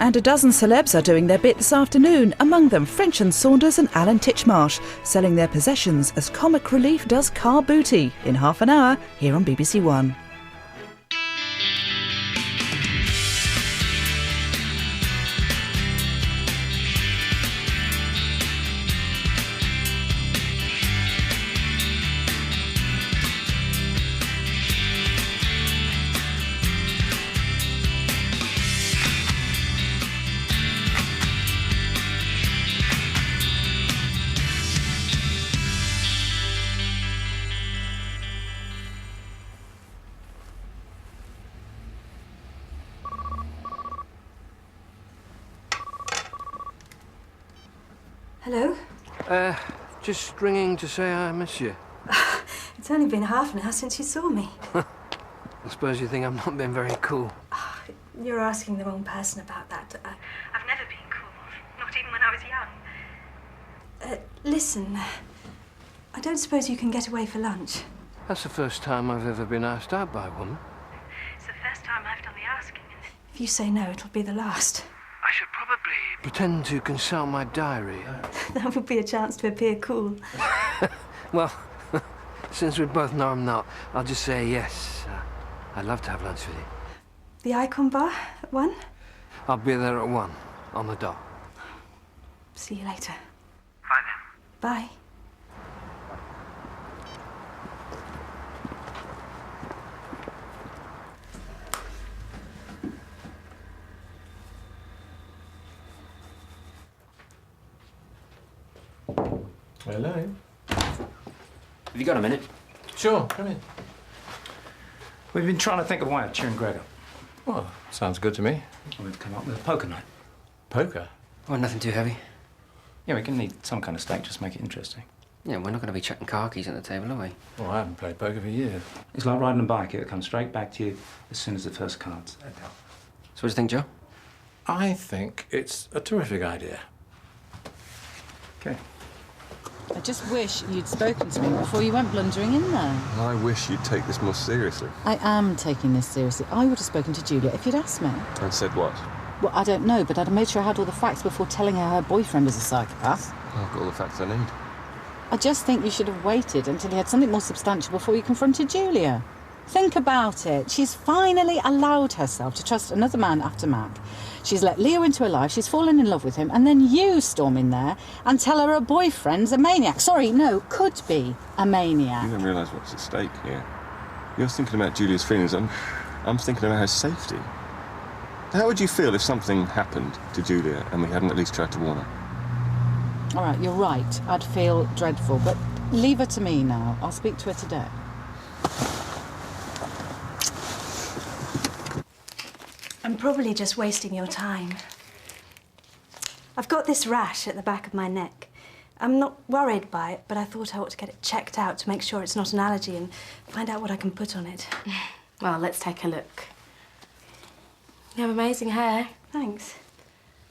And a dozen celebs are doing their bit this afternoon, among them French and Saunders and Alan Titchmarsh, selling their possessions as comic relief does car booty in half an hour here on BBC One. Hello? Just ringing to say I miss you. It's only been half an hour since you saw me. I suppose you think I'm not being very cool. You're asking the wrong person about that. I've never been cool, not even when I was young. Listen, I don't suppose you can get away for lunch? That's the first time I've ever been asked out by a woman. It's the first time I've done the asking. If you say no, it'll be the last. I should probably pretend to consult my diary. That would be a chance to appear cool. Well, since we both know I'm not, I'll just say yes. I'd love to have lunch with you. The Icon Bar at 1? I'll be there at 1, on the dot. See you later. Bye then. Bye. Hello. Have you got a minute? Sure, come in. We've been trying to think of a way of cheering Greg up. Well, sounds good to me. We've come up with a poker night. Poker? Well, nothing too heavy. Yeah, we can need some kind of stake, just make it interesting. Yeah, we're not going to be chucking car keys at the table, are we? Well, I haven't played poker for years. It's like riding a bike. It'll come straight back to you as soon as the first card's dealt. So what do you think, Joe? I think it's a terrific idea. Okay. I just wish you'd spoken to me before you went blundering in there. I wish you'd take this more seriously. I am taking this seriously. I would have spoken to Julia if you'd asked me. And said what? Well, I don't know, but I'd have made sure I had all the facts before telling her boyfriend is a psychopath. I've got all the facts I need. I just think you should have waited until you had something more substantial before you confronted Julia. Think about it. She's finally allowed herself to trust another man after Mac. She's let Leo into her life, she's fallen in love with him, and then you storm in there and tell her boyfriend's a maniac. Sorry, no, could be a maniac. You don't realise what's at stake here. You're thinking about Julia's feelings. I'm thinking about her safety. How would you feel if something happened to Julia and we hadn't at least tried to warn her? All right, you're right. I'd feel dreadful, but leave her to me now. I'll speak to her today. I'm probably just wasting your time. I've got this rash at the back of my neck. I'm not worried by it, but I thought I ought to get it checked out to make sure it's not an allergy and find out what I can put on it. Well, let's take a look. You have amazing hair. Thanks.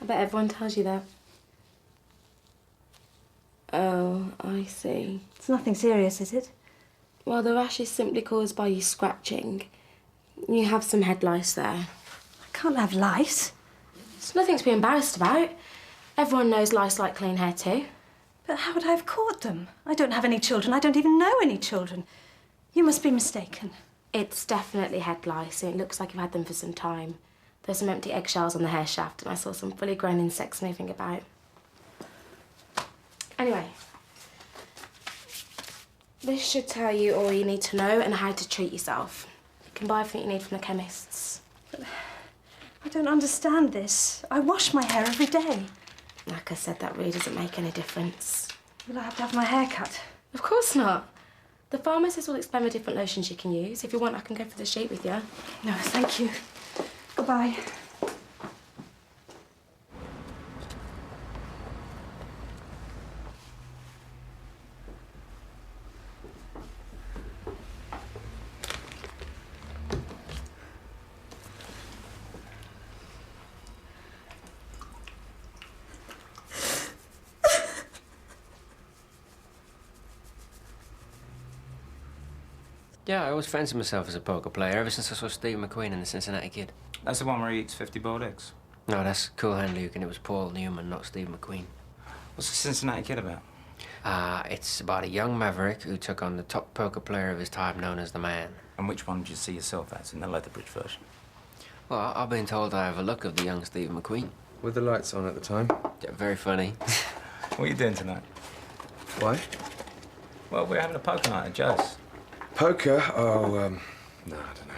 I bet everyone tells you that. Oh, I see. It's nothing serious, is it? Well, the rash is simply caused by you scratching. You have some head lice there. I can't have lice. It's nothing to be embarrassed about. Everyone knows lice like clean hair too. But how would I have caught them? I don't have any children. I don't even know any children. You must be mistaken. It's definitely head lice, and it looks like you've had them for some time. There's some empty eggshells on the hair shaft, and I saw some fully grown insects moving about. Anyway, this should tell you all you need to know and how to treat yourself. You can buy everything you need from the chemists. But I don't understand this. I wash my hair every day. Like I said, that really doesn't make any difference. Will I have to have my hair cut? Of course not. The pharmacist will explain the different lotions you can use. If you want, I can go for the sheet with you. No, thank you. Goodbye. Yeah, I always fancied myself as a poker player ever since I saw Steve McQueen in The Cincinnati Kid. That's the one where he eats 50 boiled eggs. No, that's Cool Hand Luke, and it was Paul Newman, not Steve McQueen. What's the Cincinnati Kid about? It's about a young maverick who took on the top poker player of his time, known as the Man. And which one did you see yourself as in the Leatherbridge version? Well, I've been told I have a look of the young Steve McQueen. With the lights on at the time? Yeah, very funny. What are you doing tonight? Why? Well, we're having a poker night at Joe's. Poker? Oh, no, I don't know.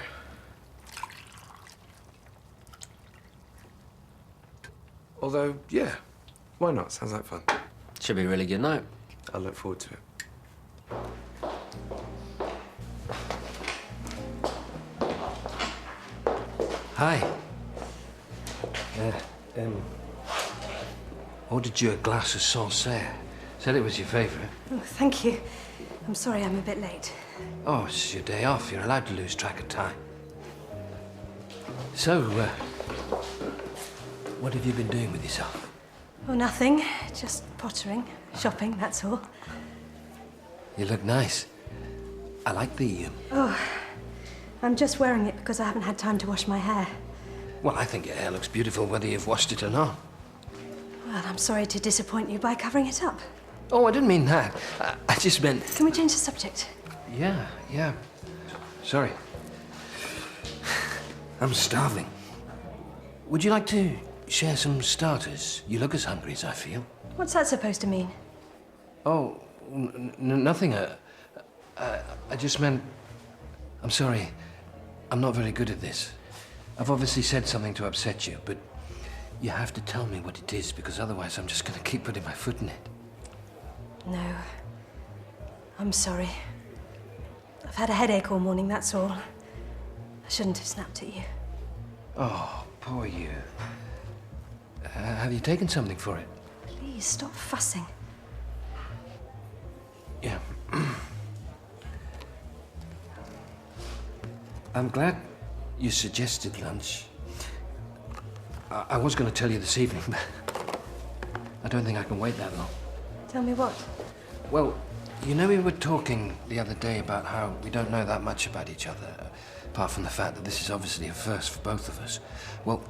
Although, yeah, why not? Sounds like fun. Should be a really good night. I look forward to it. Hi. Ordered you a glass of Sancerre. Said it was your favourite. Oh, thank you. I'm sorry I'm a bit late. Oh, it's your day off. You're allowed to lose track of time. So, what have you been doing with yourself? Oh, nothing. Just pottering, shopping, that's all. You look nice. I like the... Oh, I'm just wearing it because I haven't had time to wash my hair. Well, I think your hair looks beautiful whether you've washed it or not. Well, I'm sorry to disappoint you by covering it up. Oh, I didn't mean that. I just meant... Can we change the subject? Yeah. Sorry. I'm starving. Would you like to share some starters? You look as hungry as I feel. What's that supposed to mean? Oh, nothing. I just meant... I'm sorry. I'm not very good at this. I've obviously said something to upset you, but you have to tell me what it is, because otherwise I'm just going to keep putting my foot in it. No. I'm sorry. I've had a headache all morning, that's all. I shouldn't have snapped at you. Oh, poor you. Have you taken something for it? Please, stop fussing. Yeah. I'm glad you suggested lunch. I was going to tell you this evening, but I don't think I can wait that long. Tell me what? Well, you know, we were talking the other day about how we don't know that much about each other, apart from the fact that this is obviously a first for both of us. Well,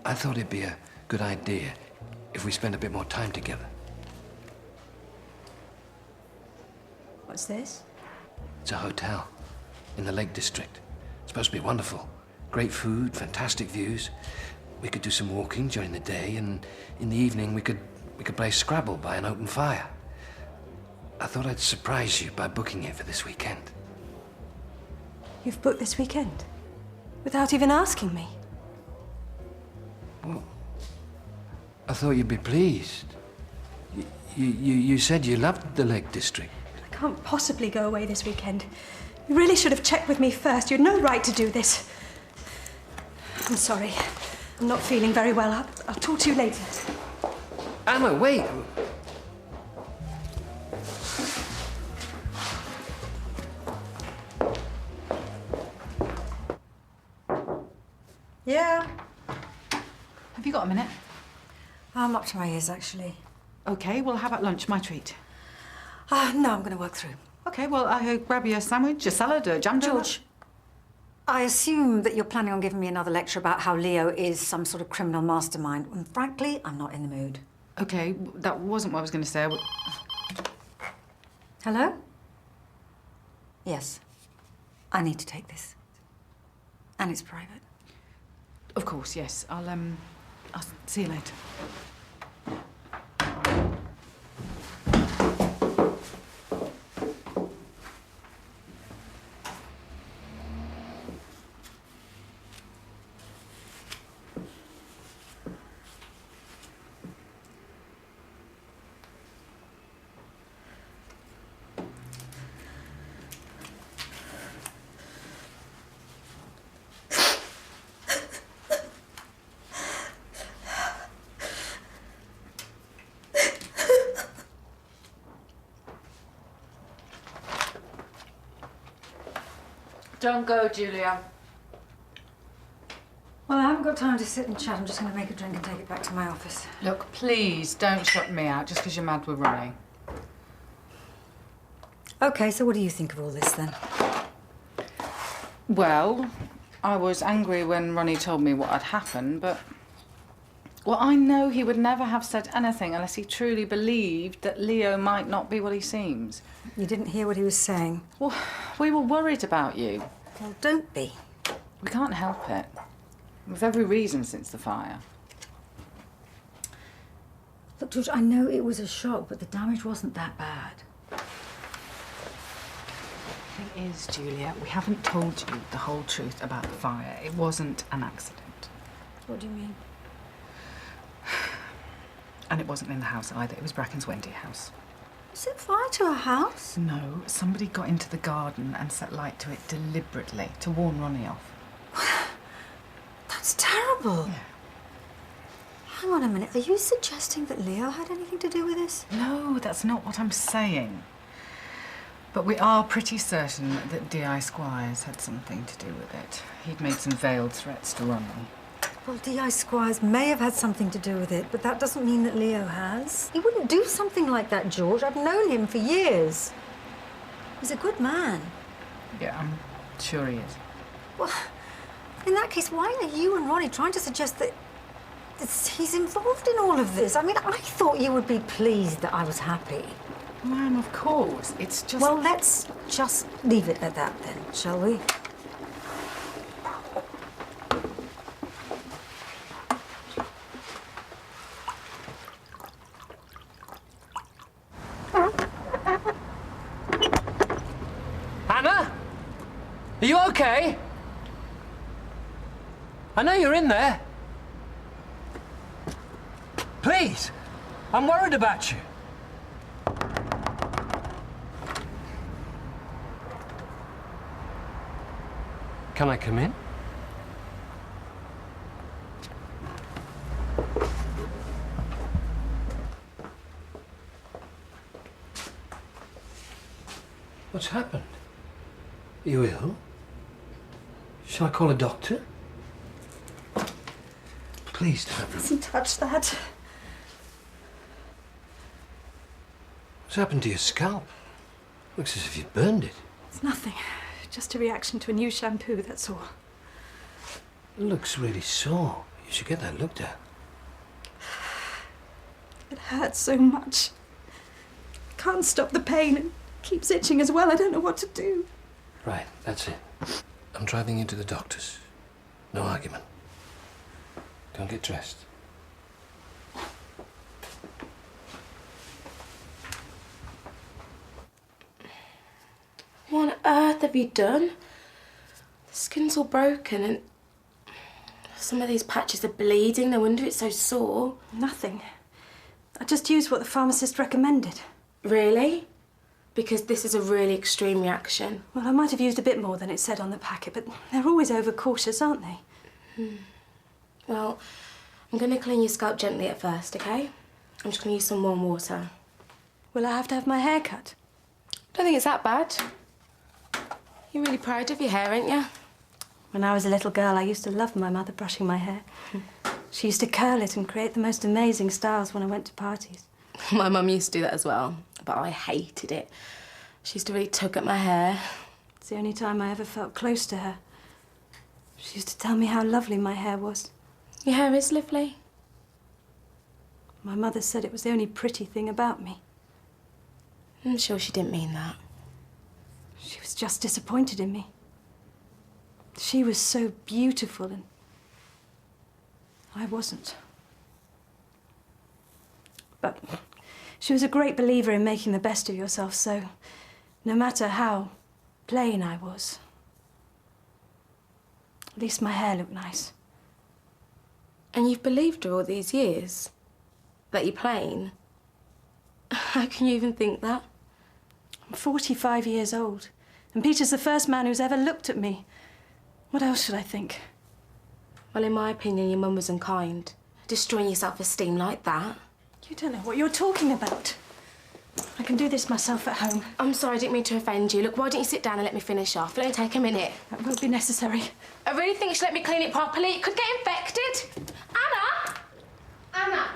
I thought it'd be a good idea if we spend a bit more time together. What's this? It's a hotel in the Lake District. It's supposed to be wonderful. Great food, fantastic views. We could do some walking during the day, and in the evening we could play Scrabble by an open fire. I thought I'd surprise you by booking it for this weekend. You've booked this weekend? Without even asking me? Well, I thought you'd be pleased. You said you loved the Lake District. I can't possibly go away this weekend. You really should have checked with me first. You had no right to do this. I'm sorry. I'm not feeling very well. I'll talk to you later. Anna, wait! Yeah. Have you got a minute? I'm up to my ears, actually. OK, well, how about lunch, my treat? No, I'm going to work through. OK, well, I'll grab you a sandwich, a salad, a jam jar. George, I assume that you're planning on giving me another lecture about how Leo is some sort of criminal mastermind. And frankly, I'm not in the mood. OK, that wasn't what I was going to say. Hello? Yes. I need to take this. And it's private. Of course, yes. I'll see you later. Don't go, Julia. Well, I haven't got time to sit and chat. I'm just going to make a drink and take it back to my office. Look, please don't shut me out just because you're mad with Ronnie. OK, so what do you think of all this, then? Well, I was angry when Ronnie told me what had happened, but Well, I know he would never have said anything unless he truly believed that Leo might not be what he seems. You didn't hear what he was saying? Well, we were worried about you. Well, don't be. We can't help it. With every reason since the fire. Look, George, I know it was a shock, but the damage wasn't that bad. The thing is, Julia, we haven't told you the whole truth about the fire. It wasn't an accident. What do you mean? And it wasn't in the house either. It was Bracken's Wendy house. Set fire to a house? No, somebody got into the garden and set light to it deliberately to warn Ronnie off. That's terrible. Yeah. Hang on a minute. Are you suggesting that Leo had anything to do with this? No, that's not what I'm saying. But we are pretty certain that D.I. Squires had something to do with it. He'd made some veiled threats to Ronnie. Well, D.I. Squires may have had something to do with it, but that doesn't mean that Leo has. He wouldn't do something like that, George. I've known him for years. He's a good man. Yeah, I'm sure he is. Well, in that case, why are you and Ronnie trying to suggest that he's involved in all of this? I mean, I thought you would be pleased that I was happy. Ma'am, of course. It's just... Well, let's just leave it at that then, shall we? Anna? Are you okay? I know you're in there. Please, I'm worried about you. Can I come in? What's happened? Are you ill? Shall I call a doctor? Please don't. Mustn't touch that. What's happened to your scalp? Looks as if you burned it. It's nothing. Just a reaction to a new shampoo, that's all. It looks really sore. You should get that looked at. It hurts so much. Can't stop the pain and keeps itching as well. I don't know what to do. Right, that's it. I'm driving you to the doctor's. No argument. Go and get dressed. What on earth have you done? The skin's all broken and some of these patches are bleeding. No wonder it's so sore. Nothing. I just used what the pharmacist recommended. Really? Because this is a really extreme reaction. Well, I might have used a bit more than it said on the packet, but they're always overcautious, aren't they? Well, I'm going to clean your scalp gently at first, OK? I'm just going to use some warm water. Will I have to have my hair cut? Don't think it's that bad. You're really proud of your hair, aren't you? When I was a little girl, I used to love my mother brushing my hair. She used to curl it and create the most amazing styles when I went to parties. My mum used to do that as well, but I hated it. She used to really tug at my hair. It's the only time I ever felt close to her. She used to tell me how lovely my hair was. Your hair is lovely. My mother said it was the only pretty thing about me. I'm sure she didn't mean that. She was just disappointed in me. She was so beautiful and I wasn't. But she was a great believer in making the best of yourself, so no matter how plain I was, at least my hair looked nice. And you've believed her all these years? That you're plain? How can you even think that? I'm 45 years old, and Peter's the first man who's ever looked at me. What else should I think? Well, in my opinion, your mum was unkind. Destroying your self-esteem like that. You don't know what you're talking about. I can do this myself at home. I'm sorry, I didn't mean to offend you. Look, why don't you sit down and let me finish off? It'll only take a minute. That won't be necessary. I really think you should let me clean it properly. It could get infected. Anna! Anna!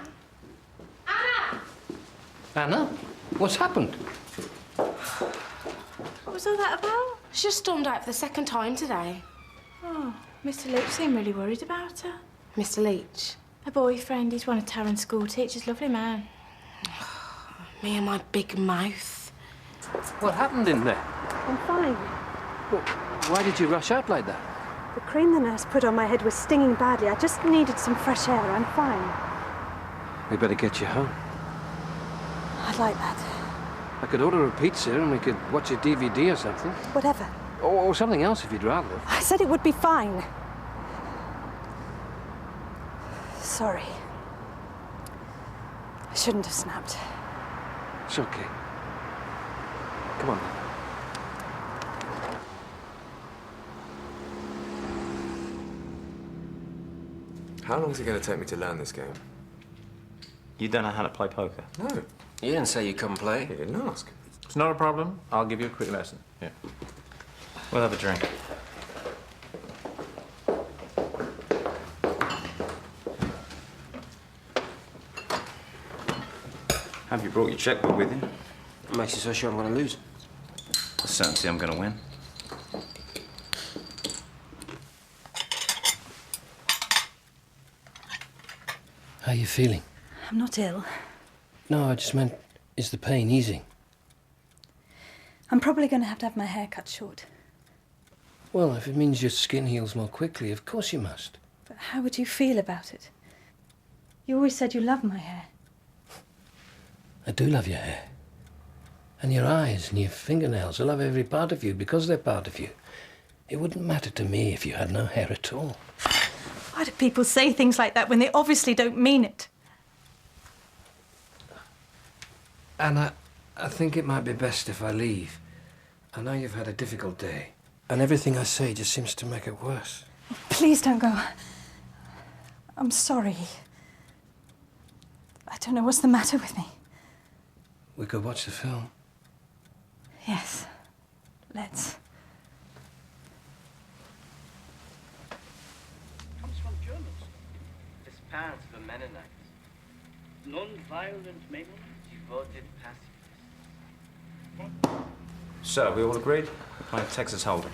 Anna! Anna? What's happened? What was all that about? She just stormed out for the second time today. Oh, Mr. Leach seemed really worried about her. Mr. Leach? A boyfriend. He's one of Taryn's school teachers. Lovely man. Me and my big mouth. What happened in there? I'm fine. Well, why did you rush out like that? The cream the nurse put on my head was stinging badly. I just needed some fresh air. I'm fine. We better get you home. I'd like that. I could order a pizza and we could watch a DVD or something. Whatever. Or something else if you'd rather. I said it would be fine. Sorry. I shouldn't have snapped. It's okay. Come on. How long is it going to take me to learn this game? You don't know how to play poker? No. You didn't say you couldn't play. You didn't ask. It's not a problem. I'll give you a quick lesson. Yeah. We'll have a drink. Have you brought your checkbook with you? What makes you so sure I'm going to lose? The certainty I'm going to win. How are you feeling? I'm not ill. No, I just meant, is the pain easing? I'm probably going to have my hair cut short. Well, if it means your skin heals more quickly, of course you must. But how would you feel about it? You always said you loved my hair. I do love your hair. And your eyes and your fingernails. I love every part of you because they're part of you. It wouldn't matter to me if you had no hair at all. Why do people say things like that when they obviously don't mean it? Anna, I think it might be best if I leave. I know you've had a difficult day. And everything I say just seems to make it worse. Please don't go. I'm sorry. I don't know what's the matter with me. We could watch the film. Yes, let's. Comes from Germans. His parents were Mennonites. Non-violent men, devoted pacifists. So, we all agreed? We're playing Texas Hold'em.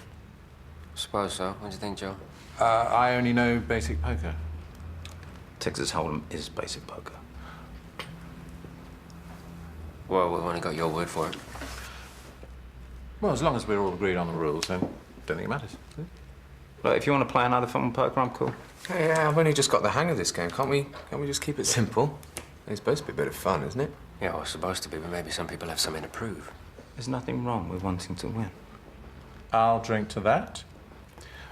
Suppose so. What do you think, Joe? I only know basic poker. Texas Hold'em is basic poker. Well, we've only got your word for it. Well, as long as we're all agreed on the rules, then I don't think it matters. But if you want to play another form of poker, I'm cool. Hey, I've only just got the hang of this game. Can't we just keep it simple? It's supposed to be a bit of fun, isn't it? Yeah, well, it's supposed to be, but maybe some people have something to prove. There's nothing wrong with wanting to win. I'll drink to that.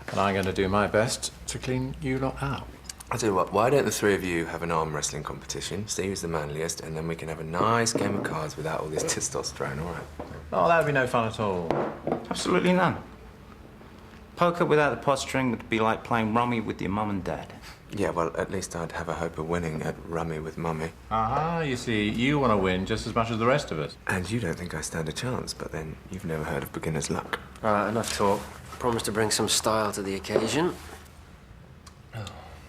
And I'm going to do my best to clean you lot out. I'll tell you what, why don't the three of you have an arm wrestling competition? See who's the manliest, and then we can have a nice game of cards without all this testosterone, all right? Oh, that would be no fun at all. Absolutely none. Poker without the pot string would be like playing rummy with your mum and dad. Yeah, well, at least I'd have a hope of winning at rummy with mummy. Ah, you see, you want to win just as much as the rest of us. And you don't think I stand a chance, but then you've never heard of beginner's luck. All right, enough talk. Promise to bring some style to the occasion.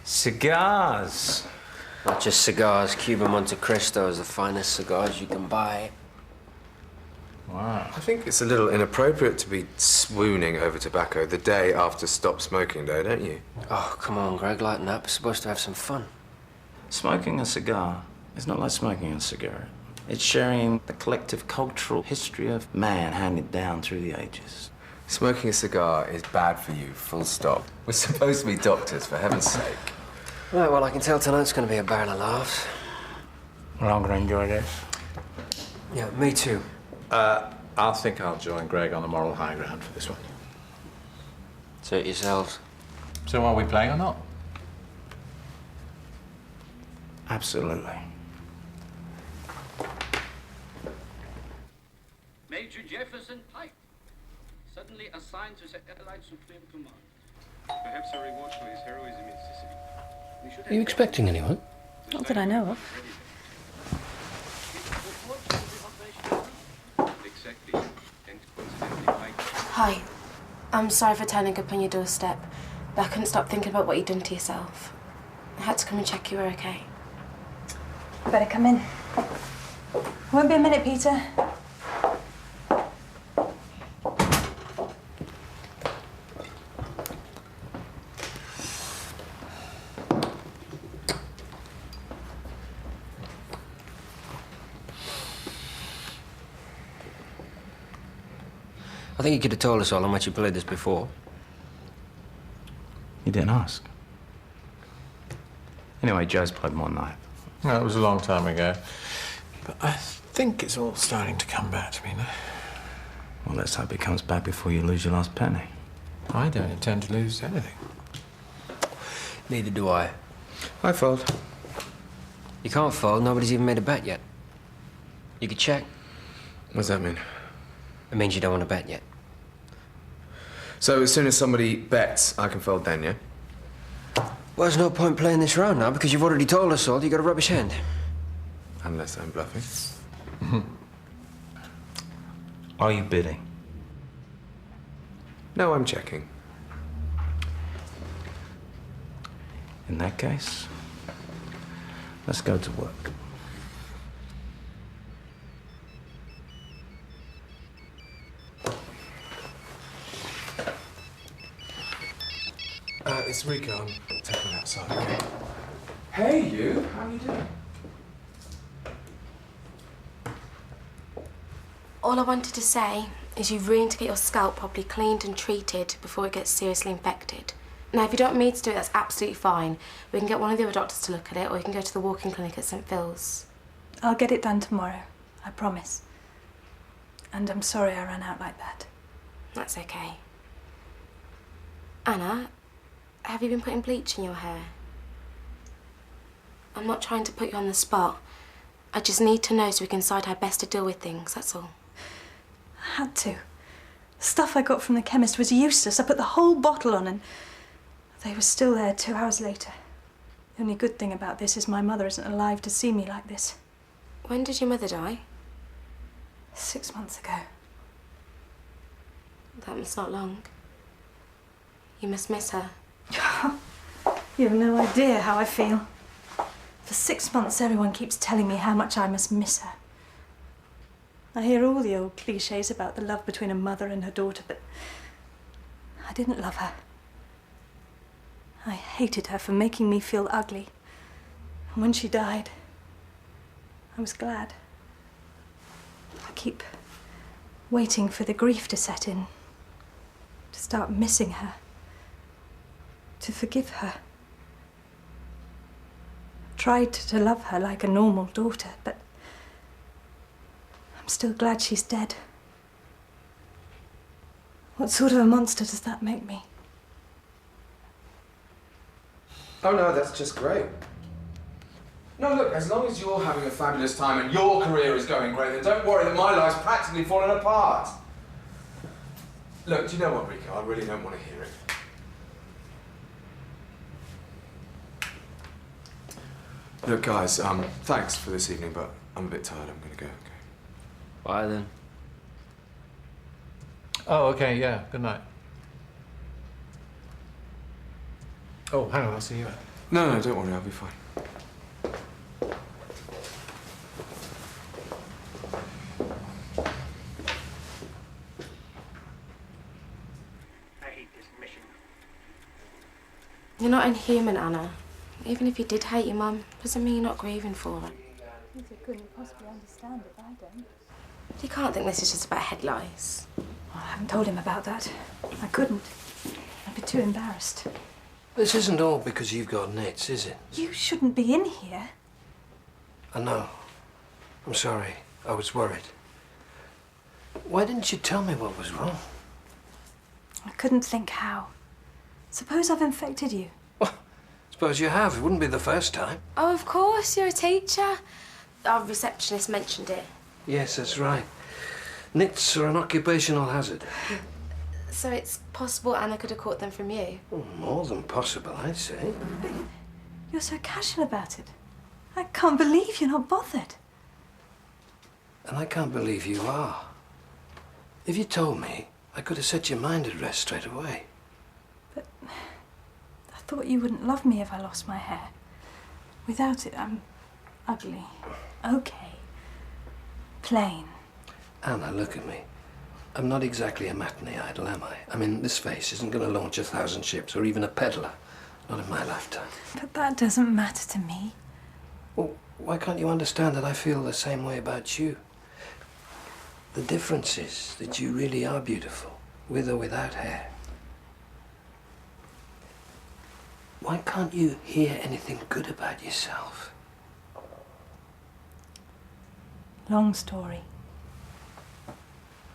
Cigars. Not just cigars. Cuban Monte Cristo is the finest cigars you can buy. Wow. I think it's a little inappropriate to be swooning over tobacco the day after Stop Smoking Day, don't you? Oh, come on, Greg, lighten up. We're supposed to have some fun. Smoking a cigar is not like smoking a cigarette. It's sharing the collective cultural history of man handed down through the ages. Smoking a cigar is bad for you, full stop. We're supposed to be doctors, for heaven's sake. Right, well, I can tell tonight's going to be a barrel of laughs. Well, I'm going to enjoy this. Yeah, me too. I think I'll join Greg on the moral high ground for this one. Suit yourselves. So are we playing or not? Absolutely. Major Jefferson Pike, suddenly assigned to the Allied Supreme Command. Perhaps a reward for his heroism in Sicily. Are you expecting anyone? Not that I know of. Exactly. And coincidentally, Pike. Hi. I'm sorry for turning up on your doorstep, but I couldn't stop thinking about what you'd done to yourself. I had to come and check you were okay. Better come in. Won't be a minute, Peter. I think you could have told us all how much you played this before. You didn't ask. Anyway, Joe's played more than I have. No, it was a long time ago. But I think it's all starting to come back to me now. Well, let's hope it comes back before you lose your last penny. I don't intend to lose anything. Neither do I. I fold. You can't fold. Nobody's even made a bet yet. You could check. What does that mean? It means you don't want to bet yet. So as soon as somebody bets, I can fold then, yeah? Well, there's no point playing this round now because you've already told us all you got a rubbish hand. Unless I'm bluffing. Are you bidding? No, I'm checking. In that case, let's go to work. It's Rico. I'm taking him outside, okay? Hey, you. How you doing? All I wanted to say is you really need to get your scalp properly cleaned and treated before it gets seriously infected. Now, if you don't want me to do it, that's absolutely fine. We can get one of the other doctors to look at it, or you can go to the walk-in clinic at St. Phil's. I'll get it done tomorrow, I promise. And I'm sorry I ran out like that. That's okay. Anna, have you been putting bleach in your hair? I'm not trying to put you on the spot. I just need to know so we can decide how best to deal with things, that's all. I had to. The stuff I got from the chemist was useless. I put the whole bottle on and they were still there 2 hours later. The only good thing about this is my mother isn't alive to see me like this. When did your mother die? 6 months ago. That was not long. You must miss her. You have no idea how I feel. For 6 months, everyone keeps telling me how much I must miss her. I hear all the old cliches about the love between a mother and her daughter, but I didn't love her. I hated her for making me feel ugly. And when she died, I was glad. I keep waiting for the grief to set in, to start missing her, to forgive her. I tried to love her like a normal daughter, but I'm still glad she's dead. What sort of a monster does that make me? Oh, no, that's just great. No, look, as long as you're having a fabulous time and your career is going great, then don't worry that my life's practically falling apart. Look, do you know what, Rico? I really don't want to hear it. Look, guys, thanks for this evening, but I'm a bit tired. I'm going to go, okay? Bye, then. Oh, okay, yeah. Good night. Oh, hang on, I'll see you. No, don't worry. I'll be fine. I hate this mission. You're not inhuman, Anna. Even if you did hate your mum, doesn't mean you're not grieving for her. You couldn't possibly understand it, I don't. You can't think this is just about head lice. I haven't told him about that. I couldn't. I'd be too embarrassed. This isn't all because you've got nits, is it? You shouldn't be in here. I know. I'm sorry. I was worried. Why didn't you tell me what was wrong? I couldn't think how. Suppose I've infected you. Suppose you have. It wouldn't be the first time. Oh, of course, you're a teacher. Our receptionist mentioned it. Yes, that's right. Nits are an occupational hazard. So it's possible Anna could have caught them from you? Oh, more than possible, I'd say. You're so casual about it. I can't believe you're not bothered. And I can't believe you are. If you told me, I could have set your mind at rest straight away. But I thought you wouldn't love me if I lost my hair. Without it, I'm ugly. Okay. Plain. Anna, look at me. I'm not exactly a matinee idol, am I? I mean, this face isn't going to launch 1,000 ships or even a peddler. Not in my lifetime. But that doesn't matter to me. Well, why can't you understand that I feel the same way about you? The difference is that you really are beautiful, with or without hair. Why can't you hear anything good about yourself? Long story.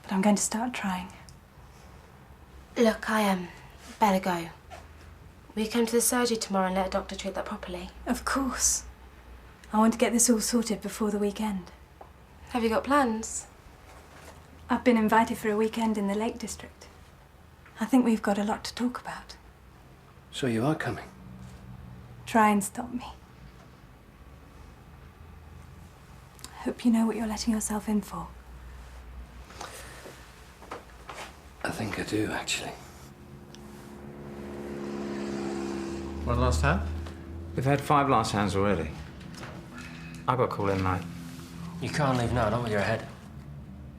But I'm going to start trying. Look, I better go. Will you come to the surgery tomorrow and let a doctor treat that properly? Of course. I want to get this all sorted before the weekend. Have you got plans? I've been invited for a weekend in the Lake District. I think we've got a lot to talk about. So you are coming? Try and stop me. I hope you know what you're letting yourself in for. I think I do, actually. One last hand? We've had 5 last hands already. I've got to call in, mate. You can't leave now, not with your head.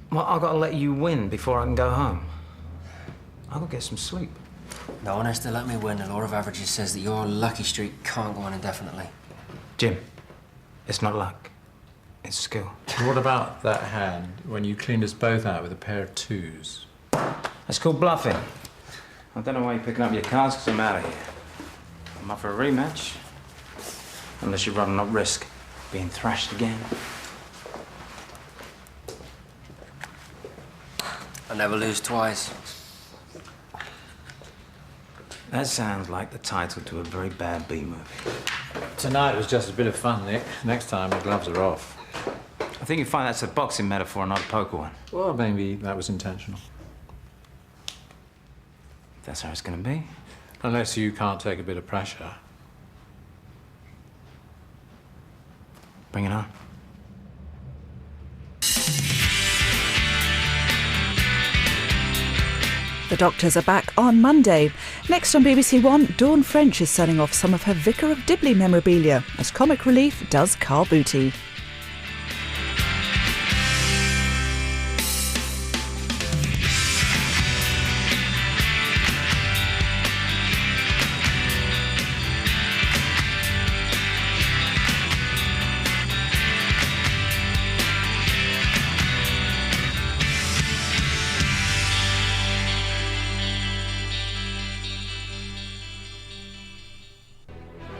Well, I've got to let you win before I can go home. I've got to get some sleep. No one has to let me win. The law of averages says that your lucky streak can't go on indefinitely. Jim, it's not luck. It's skill. What about that hand when you cleaned us both out with a pair of 2s? That's called bluffing. I don't know why you're picking up your cards, because I'm out of here. I'm up for a rematch. Unless you're running up risk being thrashed again. I never lose twice. That sounds like the title to a very bad B-movie. Tonight was just a bit of fun, Nick. Next time, the gloves are off. I think you find that's a boxing metaphor, not a poker one. Well, maybe that was intentional. That's how it's going to be. Unless you can't take a bit of pressure. Bring it on. The Doctors are back on Monday. Next on BBC1, Dawn French is selling off some of her Vicar of Dibley memorabilia as comic relief does car booty.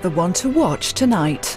The one to watch tonight.